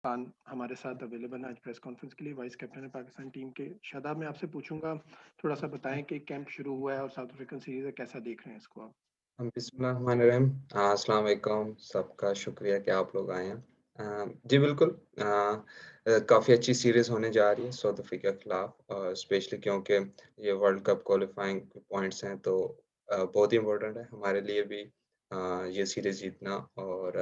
खान हमारे साथ अवेलेबल हैं आज प्रेस कॉन्फ्रेंस के लिए, वाइस कैप्टन है पाकिस्तान टीम के। शादाब, मैं आपसे पूछूंगा, थोड़ा सा बताएं कि कैंप शुरू हुआ है और साउथ अफ्रीकन सीरीज है, कैसा देख रहे हैं इसको आप? बिस्मिल्लाहिर्रहमानिर्रहीम। अस्सलाम वालेकुम, सबका शुक्रिया कि आप लोग आए हैं। जी बिल्कुल, काफ़ी अच्छी सीरीज़ होने जा रही है साउथ अफ्रीका के खिलाफ, स्पेशली क्योंकि ये वर्ल्ड कप क्वालिफाइंग पॉइंट्स हैं, तो बहुत ही इम्पोर्टेंट है हमारे लिए भी ये सीरीज़ जीतना। और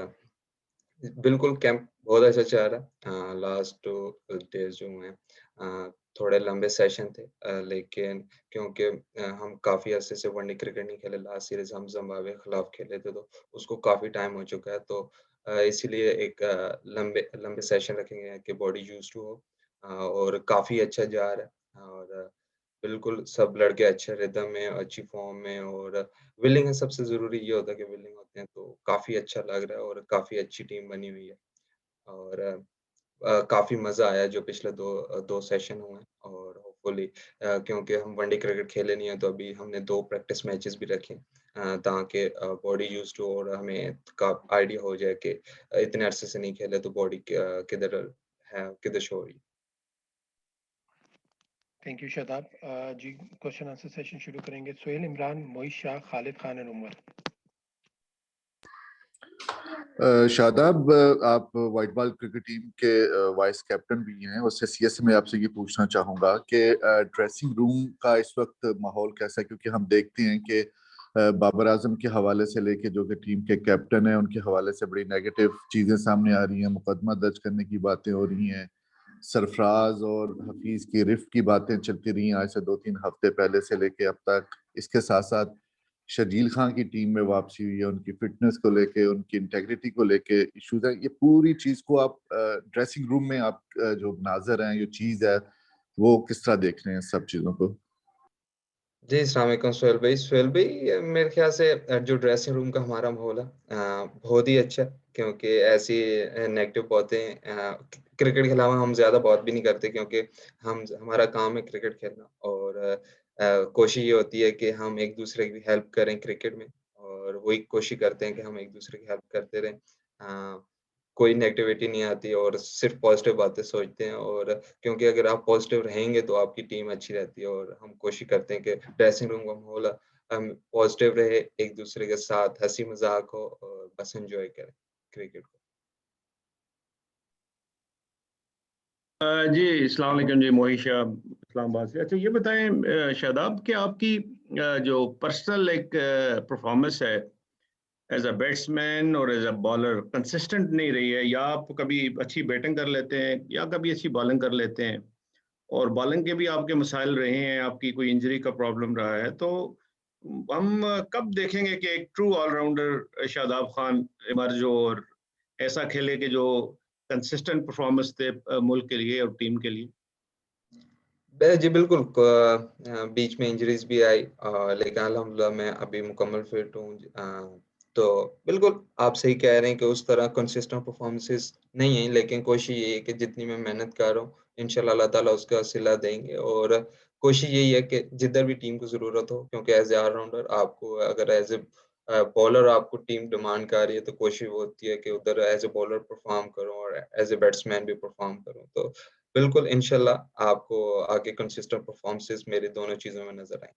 बिल्कुल, कैंप बहुत अच्छा चल रहा है। लास्ट 2 डेज़ जो हुए हैं, थोड़े लंबे सेशन थे, लेकिन क्योंकि हम काफ़ी अरसे से वनडे क्रिकेट नहीं खेले, लास्ट सीरीज़ हम ज़िम्बाब्वे के खिलाफ खेले थे, तो उसको काफ़ी टाइम हो चुका है। तो इसीलिए एक लंबे लंबे सेशन रखेंगे कि बॉडी यूज़्ड टू हो। और काफ़ी अच्छा जा रहा है। और बिल्कुल सब लड़के अच्छे रिदम में, अच्छी फ़ॉर्म में और विलिंग है। सबसे ज़रूरी ये होता है कि विलिंग होते हैं, तो काफ़ी अच्छा लग रहा है और काफ़ी अच्छी टीम बनी हुई है। और काफ़ी मज़ा आया जो पिछले 2 सेशन हुए हैं। और होपफुली, क्योंकि हम वनडे क्रिकेट खेले नहीं है, तो अभी हमने 2 प्रैक्टिस मैचेस भी रखे हैं, ताकि बॉडी यूज़्ड हो और हमें का आइडिया हो जाए कि इतने अरसे से नहीं खेले, तो बॉडी किधर है, किधर शो हो रही है। Thank you Shadab. जी, क्वेश्चन आंसर सेशन शुरू करेंगे। सोहेल, इमरान, मोइश शाह, खालिद खान एंड उमर। शादाब, आप वाइट बॉल क्रिकेट टीम के वाइस कैप्टन भी हैं। उससे सीएस में आपसे ये पूछना चाहूंगा कि ड्रेसिंग रूम का इस वक्त माहौल कैसा है, क्योंकि हम देखते हैं कि बाबर आजम के हवाले से लेके जो कि टीम के कैप्टन हैं, उनके हवाले से बड़ी नेगेटिव चीजें सामने आ रही हैं, मुकदमा दर्ज करने की बातें हो रही हैं। सरफराज और हफीज की रिफ्ट की बातें चलती रही हैं आज से 2-3 हफ्ते पहले से लेके अब तक। इसके साथ साथ शर्जील खान की टीम में वापसी हुई है, उनकी फिटनेस को लेके, उनकी इंटेग्रिटी को लेके इश्यूज है। ये पूरी चीज को आप ड्रेसिंग रूम में आप जो नाजर हैं, ये चीज है, वो किस तरह देख रहे हैं सब चीजों को? जी, अस्सलाम वालेकुम सोहेल भाई। सोहेल भाई, मेरे ख़्याल से जो ड्रेसिंग रूम का हमारा माहौल है, बहुत ही अच्छा है, क्योंकि ऐसी नेगेटिव बातें क्रिकेट के अलावा हम ज़्यादा बात भी नहीं करते, क्योंकि हमारा काम है क्रिकेट खेलना। और कोशिश ये होती है कि हम एक-दूसरे की हेल्प करें क्रिकेट में, और वही कोशिश करते हैं कि हम एक-दूसरे की हेल्प करते रहें। कोई नेगेटिविटी नहीं आती और सिर्फ़ पॉज़िटिव बातें सोचते हैं। और क्योंकि अगर आप पॉज़िटिव रहेंगे, तो आपकी टीम अच्छी रहती है। और हम कोशिश करते हैं कि ड्रेसिंग रूम का माहौल हम पॉज़िटिव रहे, एक-दूसरे के साथ हँसी-मज़ाक हो और बस एन्जॉय करें क्रिकेट को। जी, अस्सलाम वालेकुम जी, मोहित शाह इस्लामाबाद से। अच्छा ये बताएँ शादाब, कि आपकी जो पर्सनल एक परफ़ॉर्मेंस है एज़ अ बैट्समैन और एज़ अ बॉलर कंसिस्टेंट नहीं रही है, या आप कभी अच्छी बैटिंग कर लेते हैं या कभी अच्छी बॉलिंग कर लेते हैं, और बॉलिंग के भी आपके मसाइल रहे हैं, आपकी कोई इंजरी का प्रॉब्लम रहा है, तो हम कब देखेंगे कि एक true allrounder Shadab Khan emerge हो और ऐसा खेले कि जो कंसिस्टेंट परफॉर्मेंस दे मुल्क के लिए और टीम के लिए? जी बिल्कुल, बीच में इंजरीज़ भी आई, लेकिन अल्हम्दुलिल्लाह मैं अभी मुकम्मल फिट हूँ। तो बिल्कुल आप सही कह रहे हैं कि उस तरह कंसिस्टेंट परफ़ॉर्मेंसेस नहीं है, लेकिन कोशिश यही है कि जितनी मैं मेहनत कर रहा हूँ, इंशाल्लाह अल्लाह ताला उसका सिला देंगे। और कोशिश यही है कि जिधर भी टीम को ज़रूरत हो, क्योंकि एज़ ए ऑलराउंडर आपको, अगर एज़ ए बॉलर आपको टीम डिमांड कर रही है, तो कोशिश वो होती है कि उधर एज़ ए बॉलर परफ़ॉर्म करूँ और एज़ ए बैट्समैन भी परफ़ॉर्म करूँ। तो बिल्कुल, इंशाल्लाह आपको आगे कंसिस्टेंट परफ़ॉर्मेंसेस मेरी दोनों चीज़ों में नज़र आएँगी।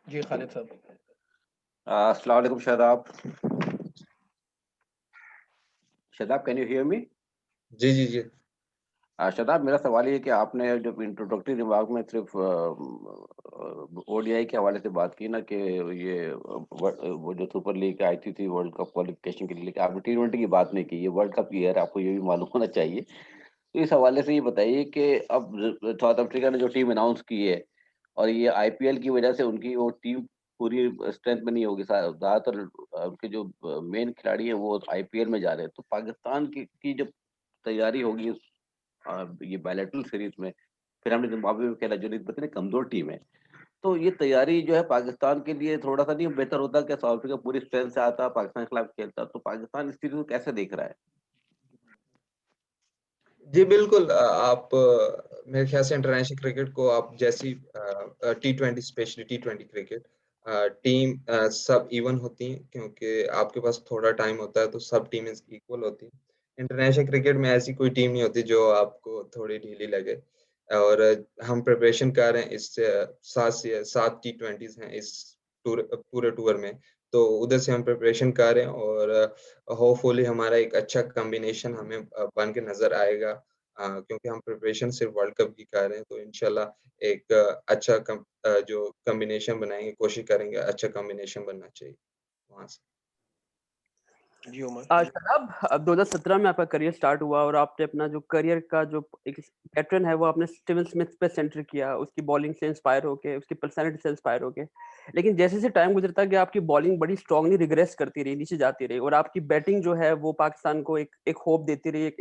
जी, खालिद साहब। अस्सलाम वालेकुम Shadab. Shadab, can you hear me? जी, जी, जी। शादाब, मेरा सवाल ये है कि आपने जब इंट्रोडक्टरी रिमार्क में सिर्फ ओडीआई के हवाले से बात की ना, कि ये वो जो सुपर लीग आई थी वर्ल्ड कप क्वालिफिकेशन के लिए, लेकिन आपने टी20 की बात नहीं की। ये वर्ल्ड कप ईयर है, आपको ये भी मालूम होना चाहिए। तो इस हवाले से ये बताइए कि अब साउथ अफ्रीका ने जो टीम अनाउंस की है, और ये आईपीएल की वजह से उनकी वो टीम पूरी स्ट्रेंथ में नहीं होगी। ज़्यादातर उनके जो मेन खिलाड़ी हैं वो आईपीएल में जा रहे हैं। तो पाकिस्तान की जब तैयारी होगी ये बायलैटरल सीरीज में, फिर हमने ज़िम्बाब्वे में खेला जो इतनी कमज़ोर टीम है। तो ये तैयारी जो है पाकिस्तान के लिए थोड़ा-सा नहीं बेहतर होता कि साउथ अफ्रीका पूरी स्ट्रेंथ से आता, पाकिस्तान के खिलाफ खेलता? तो पाकिस्तान इस सीरीज को कैसे देख रहा है? जी, बिल्कुल, आप मेरे ख़्याल से इंटरनेशनल क्रिकेट को आप जैसी टी20, स्पेशली टी20 क्रिकेट, टीम सब इवन होती हैं क्योंकि आपके पास थोड़ा टाइम होता है तो सब टीमें इक्वल होती हैं। इंटरनेशनल क्रिकेट में ऐसी कोई टीम नहीं होती जो आपको थोड़ी ढीली लगे और हम प्रिपरेशन कर रहे हैं इस 7 T20s हैं इस पूरे टूर में, तो उधर से हम प्रिपरेशन कर रहे हैं और होपफुली हमारा एक अच्छा कॉम्बिनेशन हमें बन के नज़र आएगा क्योंकि हम प्रिपरेशन सिर्फ वर्ल्ड कप की कर रहे हैं, तो इंशाल्लाह एक अच्छा जो कॉम्बिनेशन बनाएँगे, कोशिश करेंगे अच्छा कॉम्बिनेशन बनना चाहिए वहाँ से। जी उमर। शदाब, अब 2017 में आपका करियर स्टार्ट हुआ और आपने अपना जो करियर का जो एक पैटर्न है वो आपने स्टीवन स्मिथ पे सेंटर किया, उसकी बॉलिंग से इंस्पायर होके, उसकी पर्सनैलिटी से इंस्पायर होके। लेकिन जैसे-जैसे टाइम गुजरता गया आपकी बॉलिंग बड़ी स्ट्रांगली रिग्रेस करती रही, नीचे जाती रही और आपकी बैटिंग जो है वो पाकिस्तान को एक होप देती रही,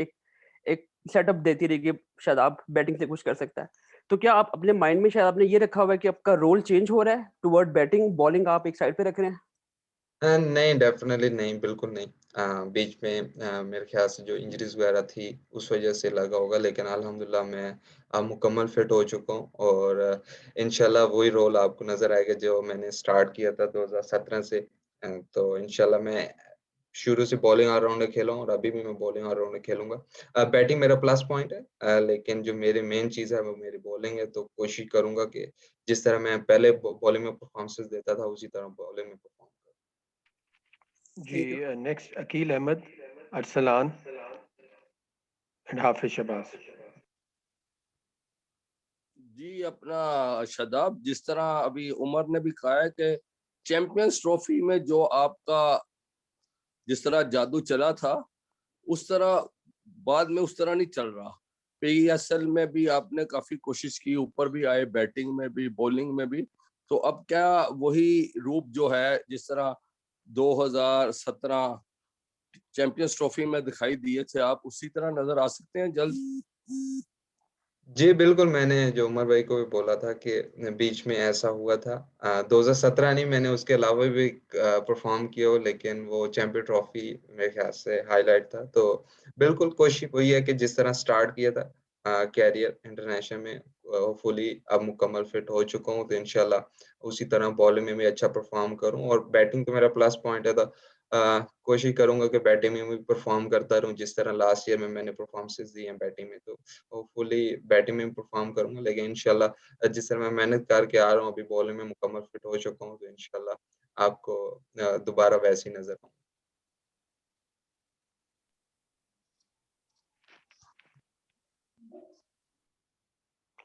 एक सेटअप देती रही कि शादाब बैटिंग से कुछ कर सकता है। तो क्या आप अपने माइंड में शायद आपने ये रखा हुआ है कि आपका रोल चेंज हो रहा है टुवर्ड बैटिंग, बॉलिंग आप एक साइड पे रख रहे हैं? नहीं, डेफ़िनेटली नहीं, बिल्कुल नहीं। बीच में मेरे ख़्याल से जो इंजरीज़ वग़ैरह थी, उस वज़ह से लगा होगा, लेकिन अल्हम्दुलिल्लाह मैं मुकम्मल फ़िट हो चुका हूँ और इंशाल्लाह वही रोल आपको नज़र आएगा जो मैंने स्टार्ट किया था 2017 से। तो इंशाल्लाह मैं शुरू से बॉलिंग ऑल-राउंडर खेला हूँ और अभी भी मैं बॉलिंग ऑल-राउंडर खेलूँगा। बैटिंग मेरा प्लस पॉइंट है लेकिन जो मेरी मेन चीज़ है, वो मेरी बॉलिंग है, तो कोशिश करूँगा कि जिस तरह मैं पहले बॉलिंग में परफ़ॉर्मेंसेस देता था, उसी तरह बॉलिंग में परफ़ॉर्म जी नेक्स्ट अकील अहमद, अरसलान एंड हाफिज शहबाज। जी अपना शादाब, जिस तरह अभी उमर ने भी कहा है कि चैंपियंस ट्रॉफी में जो आपका जिस तरह जादू चला था उस तरह बाद में उस तरह नहीं चल रहा। PSL में भी आपने काफी कोशिश की, ऊपर भी आए, बैटिंग में भी, बॉलिंग में भी। तो अब क्या वही रूप जो है जिस तरह 2017 चैंपियंस ट्रॉफी में दिखाई दिए थे, आप उसी तरह नजर आ सकते हैं जल्द? जी, बिल्कुल, मैंने जो उमर भाई को भी बोला था कि बीच में ऐसा हुआ था 2017 नहीं, मैंने उसके अलावा भी परफ़ॉर्म किया हो, लेकिन वो चैंपियन ट्रॉफ़ी मेरे ख़्याल से हाइलाइट था। तो बिल्कुल कोशिश वही है कि जिस तरह स्टार्ट किया था करियर इंटरनेशनल में होपफुली अब मुकम्मल फ़िट हो चुका हूँ, तो इंशाल्लाह उसी तरह बॉलिंग में भी अच्छा परफ़ॉर्म करूँ और बैटिंग तो मेरा प्लस पॉइंट है, तो कोशिश करूँगा कि बैटिंग में भी परफ़ॉर्म करता रहूँ, जिस तरह लास्ट ईयर में मैंने परफ़ॉर्मेंसेस दी हैं बैटिंग में, तो होपफुली बैटिंग में परफ़ॉर्म करूँगा, लेकिन इंशाल्लाह जिस तरह मैं मेहनत करके आ रहा हूँ, अभी बॉलिंग में मुकम्मल फ़िट हो चुका हूँ, तो इंशाल्लाह आपको दोबारा वैसे ही नज़र आऊँगा।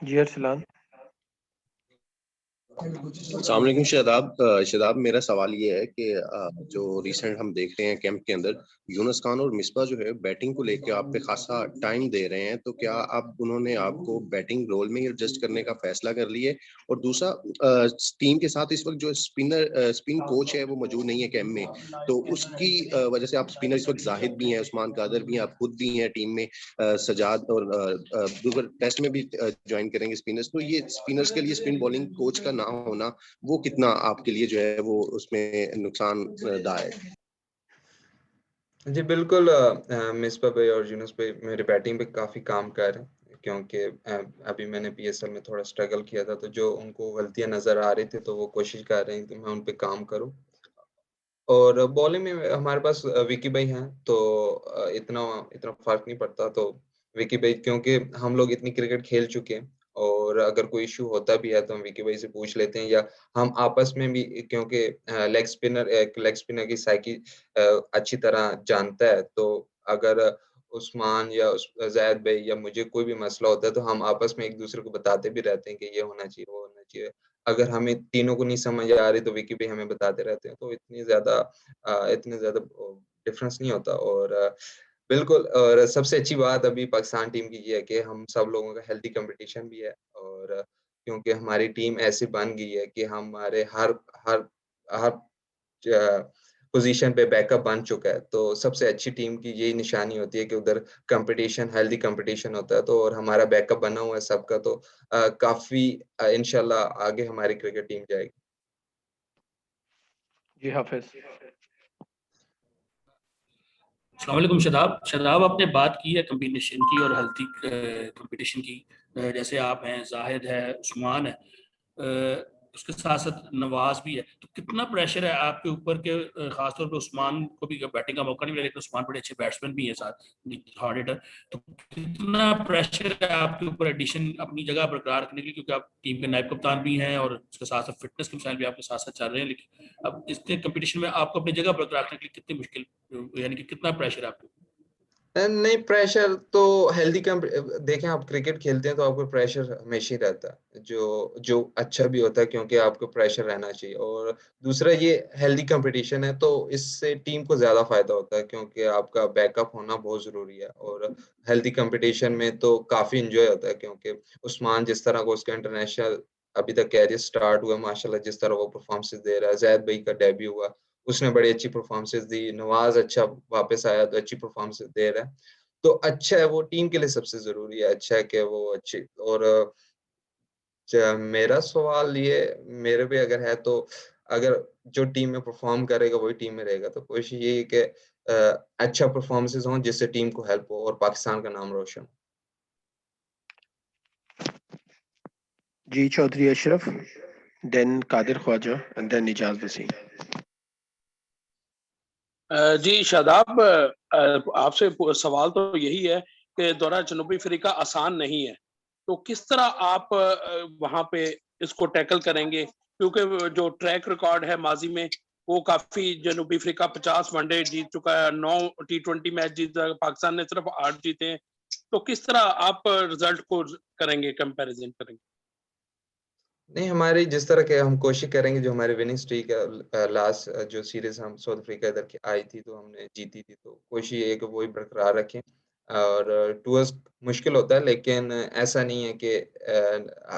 जी अरसलान। अस्सलाम वालेकुम शादाब। शादाब, मेरा सवाल ये है कि जो रिसेंट हम देख रहे हैं कैंप के अंदर यूनुस खान और मिसबा जो है बैटिंग को लेके आप पे खासा टाइम दे रहे हैं, तो क्या अब उन्होंने आपको बैटिंग रोल में ही एडजस्ट करने का फैसला कर लिया है? और दूसरा, टीम के साथ इस वक्त जो स्पिन कोच है वो मौजूद नहीं है कैंप में, तो उसकी वजह से आप स्पिनर इस वक्त जाहिद भी हैं, उस्मान कादर भी हैं, आप खुद भी हैं टीम में, सजाद और दूसरे टेस्ट में भी ज्वाइन करेंगे स्पिनर्स, तो ये स्पिनर्स के लिए स्पिन बॉलिंग कोच का ना होना वो कितना आपके लिए जो है वो उसमें नुकसानदायक है? जी, बिल्कुल मिसबा भाई और यूनुस भाई मेरी बैटिंग पे काफ़ी काम कर रहे हैं, क्योंकि अभी मैंने PSL में थोड़ा स्ट्रगल किया था, तो जो उनको गलतियाँ नज़र आ रही थी, तो वो कोशिश कर रहे हैं कि मैं उन पे काम करूँ। और बॉलिंग में हमारे पास विकी भाई हैं, तो इतना इतना फ़र्क नहीं पड़ता। तो विकी भाई, क्योंकि हम लोग इतनी क्रिकेट खेल चुके हैं और अगर कोई इश्यू होता भी है, तो हम विकी भाई से पूछ लेते हैं, या हम आपस में भी, क्योंकि लेग स्पिनर की साइकी अच्छी तरह जानता है, तो अगर उस्मान या ज़ैद भाई या मुझे कोई भी मसला होता है, तो हम आपस में एक-दूसरे को बताते भी रहते हैं कि ये होना चाहिए, वो होना चाहिए। अगर हमें तीनों को नहीं समझ आ रही, तो विकी भाई हमें बताते रहते हैं, तो इतने ज़्यादा डिफ़रेंस नहीं होता। और बिल्कुल, और सबसे अच्छी बात अभी पाकिस्तान टीम की ये है कि हम सब लोगों का हेल्दी कंपटीशन भी है, और क्योंकि हमारी टीम ऐसी बन गई है कि हमारे हर हर हर ज पोज़ीशन पे बैकअप बन चुका है, तो सबसे अच्छी टीम की यही निशानी होती है कि उधर कंपटीशन, हेल्दी कंपटीशन होता है, तो और हमारा बैकअप बना हुआ है सबका, तो काफ़ी इंशाल्लाह आगे हमारी क्रिकेट टीम जाएगी। जी हाफिज। अस्सलाम वालेकुम शादाब। शादाब, आपने बात की है कम्बिनेशन की और हेल्थी कंपटीशन की। जैसे आप हैं, जाहिद है, उस्मान है, उसके साथ साथ नवाज भी है, तो कितना प्रेशर है आपके ऊपर के खासतौर पे उस्मान को भी बैटिंग का मौका नहीं मिला, लेकिन उस्मान बड़े अच्छे बैट्समैन भी है साथ हार्ड हिटर, तो कितना प्रेशर है आपके ऊपर एडिशन अपनी जगह बरकरार रखने के लिए, क्योंकि आप टीम के नायब कप्तान भी हैं और उसके साथ साथ फिटनेस के मसाइल भी आपके साथ साथ चल रहे हैं, लेकिन अब इतने कंपटीशन में आपको अपनी जगह बरकरार रखने के लिए कितनी मुश्किल, यानी कि कितना प्रेशर है आपके ऊपर? नहीं, प्रेशर तो हेल्दी देखें, आप क्रिकेट खेलते हैं तो आपको प्रेशर हमेशा ही रहता है, जो अच्छा भी होता है, क्योंकि आपको प्रेशर रहना चाहिए। और दूसरा, ये हेल्दी कंपटीशन है तो इससे टीम को ज़्यादा फायदा होता है, क्योंकि आपका बैकअप होना बहुत ज़रूरी है। और हेल्दी कंपटीशन में तो काफ़ी एंजॉय होता है, क्योंकि उस्मान जिस तरह को उसका इंटरनेशनल अभी तक कैरियर स्टार्ट हुआ, माशाल्लाह जिस तरह वो परफॉर्मेंसेस दे रहा है, ज़ैद भाई का डेब्यू हुआ, उसने बड़ी अच्छी परफॉर्मेंसेस दी, नवाज अच्छा वापस आया तो अच्छी परफॉर्मेंसेस दे रहा है। तो अच्छा है, वो टीम के लिए सबसे ज़रूरी है, अच्छा है कि वो अच्छी। और मेरा सवाल ये मेरे पे अगर है तो, अगर जो टीम में परफॉर्म करेगा वही टीम में रहेगा, तो कोशिश यही है कि अच्छा परफॉर्मेंसेस हों जिससे टीम को हेल्प हो और पाकिस्तान का नाम रोशन हो। जी Chaudhry Ashraf, then Qadir Khwaja and then Ijaz Waseem. जी शादाब, आपसे सवाल तो यही है कि दौरा जनूबी अफ्रीका आसान नहीं है, तो किस तरह आप वहां पे इसको टैकल करेंगे, क्योंकि जो ट्रैक रिकॉर्ड है माजी में वो काफी, जनूबी अफ्रीका 50 वनडे जीत चुका है, 9 T20 मैच जीता है, पाकिस्तान ने सिर्फ 8 जीते हैं, तो किस तरह आप रिजल्ट को करेंगे, कंपैरिजन करेंगे? नहीं, हमारी जिस तरह के हम कोशिश करेंगे, जो हमारे विनिंग स्ट्रीक है, लास्ट जो सीरीज हम साउथ अफ्रीका इधर की आई थी तो हमने जीती थी, तो कोशिश ये है कि वही बरकरार रखें। और टूर्स मुश्किल होता है, लेकिन ऐसा नहीं है कि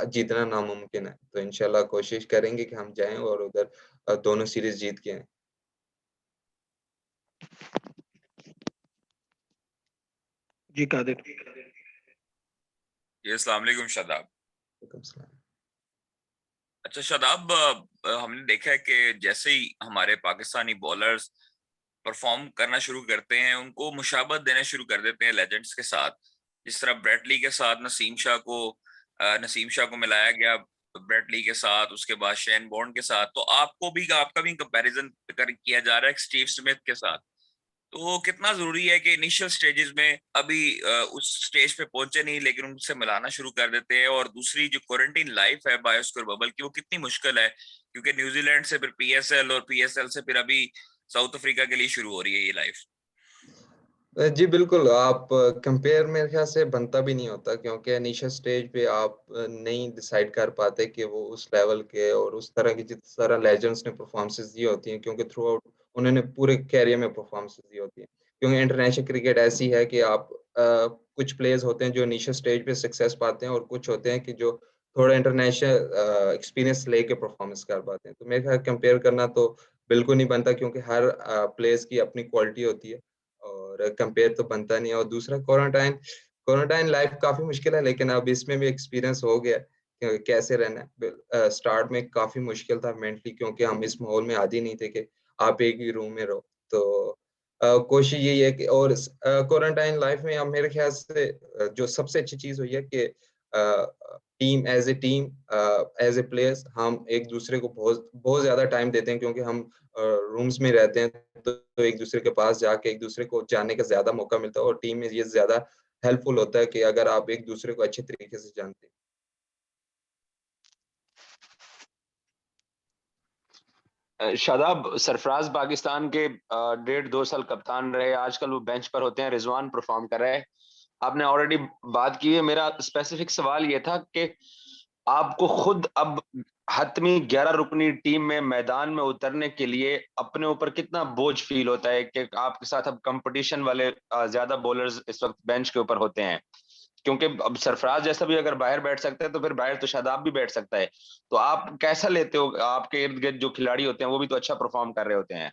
जीतना नामुमकिन है, तो इंशाल्लाह कोशिश करेंगे कि हम जाएं और उधर दोनों सीरीज जीत के आएं। जी कादिर। जी अस्सलाम वालेकुम शादाब। वालेकुम सलाम। अच्छा शादाब, हमने देखा है कि जैसे ही हमारे पाकिस्तानी बॉलर्स परफॉर्म करना शुरू करते हैं, उनको मुशाबत देना शुरू कर देते हैं लेजेंड्स के साथ। जिस तरह ब्रेटली के साथ नसीम शाह को मिलाया गया ब्रेटली के साथ, उसके बाद शेन बॉर्न के साथ, तो आपका भी कंपैरिजन किया जा रहा है स्टीव स्मिथ के साथ। तो कितना जरूरी है कि इनिशियल स्टेजेस में अभी उस स्टेज पे पहुंचे नहीं, लेकिन उनसे मिलाना शुरू कर देते हैं। और दूसरी जो क्वारंटीन लाइफ है बायोस्कोर बबल की, वो कितनी मुश्किल है, क्योंकि न्यूजीलैंड से फिर पीएसएल और पीएसएल से फिर अभी साउथ अफ्रीका के लिए शुरू हो रही है ये लाइफ। जी बिल्कुल, आप कंपेयर मेरे ख्याल से बनता भी नहीं होता, क्योंकि इनिशियल स्टेज पे आप नहीं डिसाइड कर पाते कि वो उस लेवल के और उस तरह की जिस तरह लेजेंड्स ने परफॉर्मेंसेस दी होती हैं, क्योंकि थ्रू आउट उन्होंने पूरे कैरियर में परफॉर्मेंसेस दी होती हैं। क्योंकि इंटरनेशनल क्रिकेट ऐसी है कि आप कुछ प्लेयर्स होते हैं जो इनिशियल स्टेज पे सक्सेस पाते हैं और कुछ होते हैं कि जो थोड़ा इंटरनेशनल एक्सपीरियंस लेके परफॉर्मेंस कर पाते हैं। तो मेरे ख्याल कंपेयर करना तो बिल्कुल नहीं बनता, क्योंकि हर प्लेयर्स की अपनी क्वालिटी होती है और कंपेयर तो बनता नहीं है। और दूसरा, क्वारंटाइन लाइफ काफ़ी मुश्किल है, लेकिन अब इसमें भी एक्सपीरियंस हो गया कि कैसे रहना है। स्टार्ट में काफ़ी मुश्किल था मेंटली, क्योंकि हम इस माहौल में आदी नहीं थे कि आप एक ही रूम में रहो। तो कोशिश यही है कि, और क्वारंटाइन लाइफ में अब मेरे ख्याल से जो सबसे अच्छी चीज़ हुई है कि टीम एज़ ए प्लेयर्स हम एक दूसरे को बहुत बहुत ज़्यादा टाइम देते हैं, क्योंकि हम रूम्स में रहते हैं, तो एक दूसरे के पास जाके एक दूसरे को जानने का ज़्यादा मौका मिलता है। और टीम में ये ज़्यादा हेल्पफुल होता है कि अगर आप एक दूसरे को अच्छे तरीके से जानते हैं। शादाब, सरफराज पाकिस्तान के 1.5-2 साल कप्तान रहे, आजकल वो बेंच पर होते हैं, रिजवान परफॉर्म कर रहे हैं। आपने ऑलरेडी बात की है, मेरा स्पेसिफिक सवाल ये था कि आपको खुद अब हतमी 11 रुकनी टीम में मैदान में उतरने के लिए अपने ऊपर कितना बोझ फील होता है कि आपके साथ अब कंपटीशन वाले ज्यादा बॉलर्स इस वक्त बेंच के ऊपर होते हैं, क्योंकि अब सरफराज जैसा भी अगर बाहर बैठ सकता है तो फिर बाहर तो शादाब भी बैठ सकता है। तो आप कैसा लेते हो, आपके इर्द गिर्द जो खिलाड़ी होते हैं वो भी तो अच्छा परफॉर्म कर रहे होते हैं?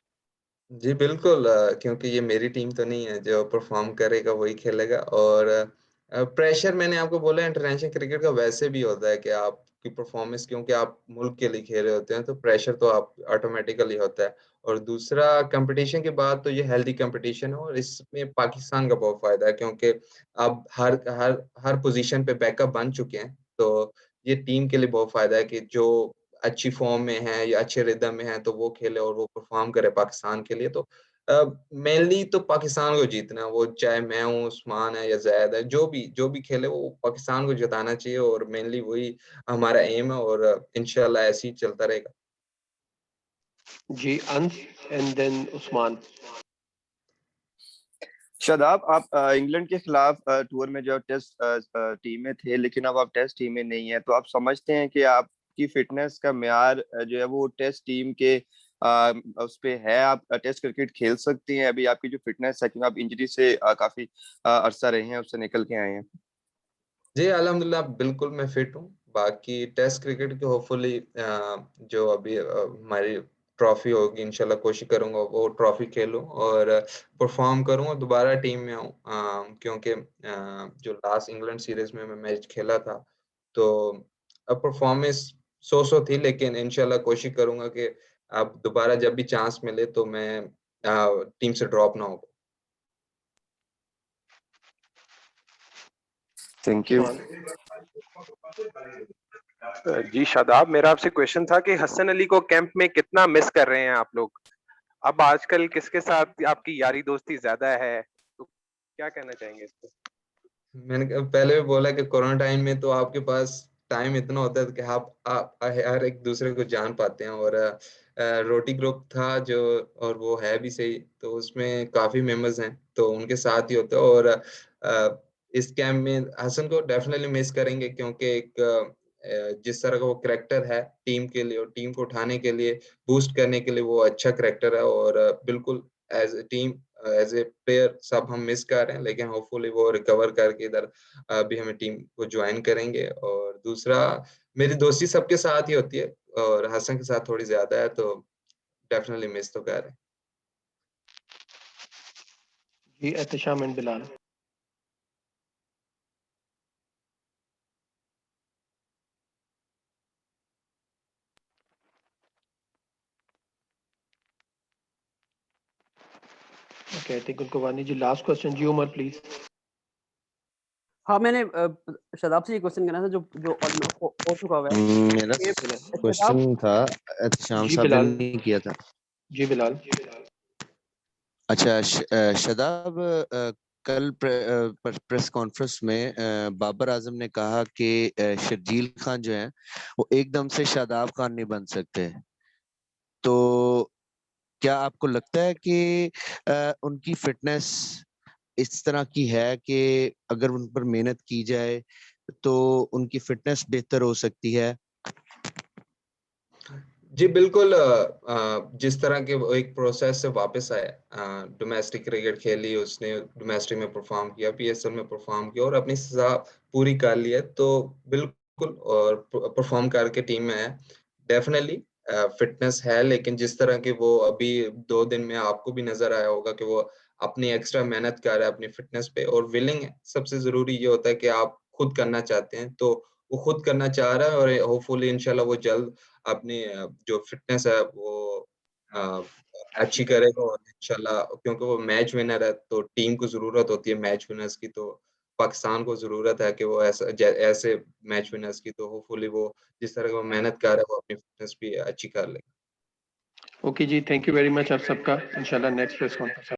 जी बिल्कुल, क्योंकि ये मेरी टीम तो नहीं है, जो परफॉर्म करेगा वही खेलेगा। और प्रेशर मैंने आपको बोला, इंटरनेशनल क्रिकेट का वैसे भी होता है कि आपकी परफॉर्मेंस, क्योंकि आप मुल्क के लिए खेल रहे होते हैं, तो प्रेशर तो आप ऑटोमेटिकली होता है। और दूसरा, कंपटीशन के बाद तो ये हेल्दी कंपटीशन है, और इसमें पाकिस्तान का बहुत फायदा है, क्योंकि अब हर पोजीशन पे बैकअप बन चुके हैं। तो ये टीम के लिए बहुत फायदा है कि जो अच्छी फॉर्म में है या अच्छे रिदम में है तो वो खेले और वो परफॉर्म करे पाकिस्तान के लिए। तो मेनली तो पाकिस्तान को जीतना है, वो चाहे मैं हूँ, उस्मान है या ज़ैद है, जो भी खेले वो पाकिस्तान को जिताना चाहिए और मेनली वही हमारा एम है और इंशाल्लाह ऐसे ही चलता रहेगा। जी, अंश एंड देन उस्मान। शादाब, आप इंग्लैंड के खिलाफ टूर में जो टेस्ट टीम में थे, लेकिन अब आप टेस्ट टीम में नहीं है, तो आप समझते हैं कि आपकी फिटनेस का म्यार जो है वो टेस्ट टीम के उस पे है, आप टेस्ट क्रिकेट खेल सकती हैं? अभी आपकी जो फिटनेस है, क्योंकि आप इंजरी से काफी अरसा रहे हैं, उससे निकल के आए हैं। जी, अल्हम्दुलिल्लाह बिल्कुल मैं फिट हूँ। बाकी टेस्ट क्रिकेट की होपफुली जो अभी हमारी ट्रॉफी होगी इंशाल्लाह कोशिश करूँगा वो ट्रॉफी खेलूँ और परफॉर्म करूँ और दोबारा टीम में आऊँ। क्योंकि जो लास्ट इंग्लैंड सीरीज़ में मैं मैच खेला था, तो अब परफॉर्मेंस सो-सो थी लेकिन इंशाल्लाह कोशिश करूँगा कि अब दोबारा जब भी चांस मिले तो मैं टीम से ड्रॉप ना हो। Thank you. जी शादाब, मेरा आपसे क्वेश्चन था कि हसन अली को कैंप में कितना मिस कर रहे हैं आप लोग? अब आजकल किसके साथ आपकी यारी दोस्ती ज्यादा है, तो क्या कहना चाहेंगे इस पे? मैंने पहले भी बोला कि कोरोना टाइम में तो आपके पास टाइम इतना होता है कि आप हर एक दूसरे को जान पाते हैं और रोटी ग्रुप था जो और वो है भी सही, तो उसमें काफ़ी मेंबर्स हैं, तो उनके साथ ही होता है और इस कैंप में हसन को डेफ़िनेटली मिस करेंगे क्योंकि एक जिस तरह का वो करैक्टर है टीम के लिए और टीम को उठाने के लिए, बूस्ट करने के लिए वो अच्छा करैक्टर है और बिल्कुल as a team as a player सब हम मिस कर रहे हैं, लेकिन होपफुली वो रिकवर करके इधर भी हमें टीम को जॉइन करेंगे और दूसरा मेरी दोस्ती सबके साथ ही होती है और हसन के साथ थोड़ी ज़्यादा है, तो डेफ़िनेटली मिस तो कर रहे हैं। जी, Ehtesham and Bilal. Okay, I think उनको वानी जी लास्ट क्वेश्चन। जी उमर प्लीज। हाँ, मैंने शादाब से ये क्वेश्चन करना था जो जो हो चुका हुआ है। मेरा ये क्वेश्चन शादाब था, एहतशाम जी साहब ने बिलाल। नहीं किया था। जी बिलाल। अच्छा, शादाब, कल प्रेस कॉन्फ्रेंस में बाबर आजम ने कहा कि शर्जील खान जो है वो एकदम से शादाब खान नहीं बन सकते, तो क्या आपको लगता है कि उनकी फिटनेस इस तरह की है कि अगर उन पर मेहनत की जाए तो उनकी फिटनेस बेहतर हो सकती है? जी, बिल्कुल जिस तरह के वो एक प्रोसेस से वापस आए डोमेस्टिक क्रिकेट खेली उसने, डोमेस्टिक में परफॉर्म किया, पीएसएल में परफॉर्म किया और अपनी सज़ा पूरी कर ली है, तो बिल्कुल और परफॉर्म करके टीम में है। डेफ़िनेटली फिटनेस है लेकिन जिस तरह की वो अभी 2 दिन में आपको भी नज़र आया होगा कि वो अपनी एक्स्ट्रा मेहनत कर रहा है अपनी फिटनेस पे और विलिंग है। सबसे ज़रूरी ये होता है कि आप खुद करना चाहते हैं, तो वो खुद करना चाह रहा है और होपफुली इंशाल्लाह वो जल्द अपनी जो फ़िटनेस है वो अ, अच्छी करेगा और इंशाल्लाह क्योंकि वो मैच विनर है, तो टीम को ज़रूरत होती है मैच विनर्स की, तो पाकिस्तान को ज़रूरत है कि वो ऐसे मैच विनर्स की, तो होपफुली वो जिस तरह की वो मेहनत कर रहा है, वो अपनी फ़िटनेस भी अच्छी कर लेगा। ओके जी, थैंक यू वेरी मच आप सबका। इंशाल्लाह नेक्स्ट प्रेस कॉन्फ्रेंस